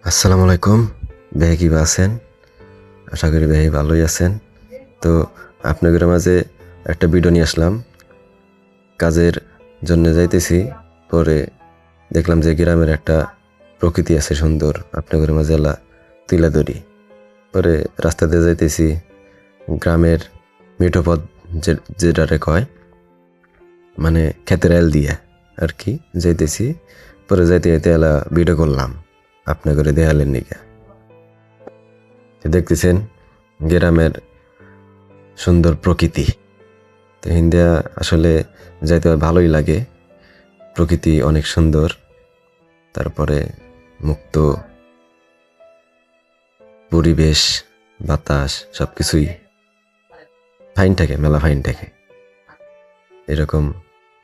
আসসালামু আলাইকুম। ভাই কিবা আছেন? আশা করি ভাই ভালোই আছেন। তো আপনাদের মাঝে একটা ভিডিও নিয়ে আসলাম। কাজের জন্য যাইতেছি, পরে দেখলাম যে গ্রামের একটা প্রকৃতি আছে সুন্দর, আপনাদের মাঝে এলা তুইলা ধরি। পরে রাস্তাতে যাইতেছি, গ্রামের মিঠো পথ যেটারে কয়, মানে ক্ষেতের এল দিয়ে আর কি যাইতেছি। পরে যাইতে যাইতে এলা ভিডিও করলাম আপনাদের দেয়ালের নিকে। দেখতেছেন গ্রামের সুন্দর প্রকৃতি। তো হিন্দিয়া আসলে যাইতে ভালোই লাগে, প্রকৃতি অনেক সুন্দর। তারপরে মুক্ত পরিবেশ, বাতাস সব কিছুই ফাইন থাকে, মেলা ফাইন থাকে এরকম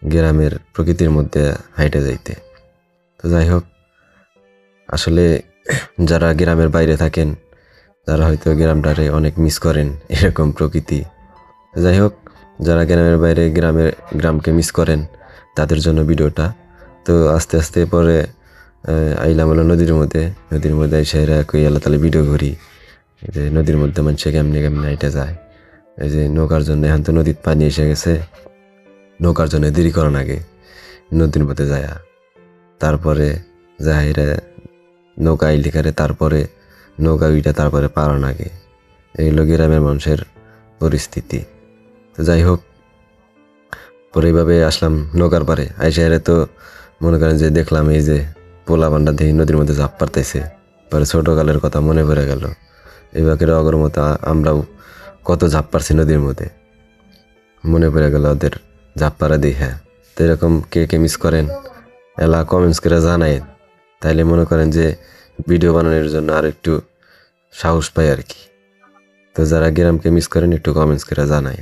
গ্রামের প্রকৃতির মধ্যে হাইটে যাইতে। তো যাই হোক, আসলে যারা গ্রামের বাইরে থাকেন তারা হয়তো গ্রামটারে অনেক মিস করেন এরকম প্রকৃতি। যাই হোক, যারা গ্রামের বাইরে গ্রামকে মিস করেন তাদের জন্য ভিডিওটা। তো আস্তে আস্তে পরে আইলাম হলো নদীর মধ্যে এসে কই আল্লাহ তাহলে ভিডিও করি যে নদীর মধ্যে মানুষে কেমনে কেমনে এটা যায়। এই যে নৌকার জন্য এখন তো নদীর পানি এসে গেছে, নৌকার জন্য দেরি করার আগে নদীর মধ্যে যায়, তারপরে যাইরা নৌকা আইলি করে, তারপরে নৌকা উইটা তারপরে পারান আগে। এইগুলো গ্রামের মানুষের পরিস্থিতি। তো যাই হোক, পরে এইভাবে আসলাম নৌকার পারে। আইসারে তো মনে করেন যে দেখলাম এই যে পোলা বান্ডা দেখি নদীর মধ্যে ঝাঁপ পারতেছে। পরে ছোটকালের কথা মনে পড়ে গেল, এইভাবে অগর মতো আমরাও কত ঝাঁপ পারছি নদীর মধ্যে, মনে পড়ে গেল ওদের ঝাঁপ পাড়া দেখে। তো এরকম কে কে মিস করেন এলা কমেন্টস করে জানায়, তাইলে মনে করেন যে ভিডিও বানানোর জন্য আর একটু সাহস পাই আর কি। তো যারা গ্রামকে মিস করেন একটু কমেন্টস করে জানায়।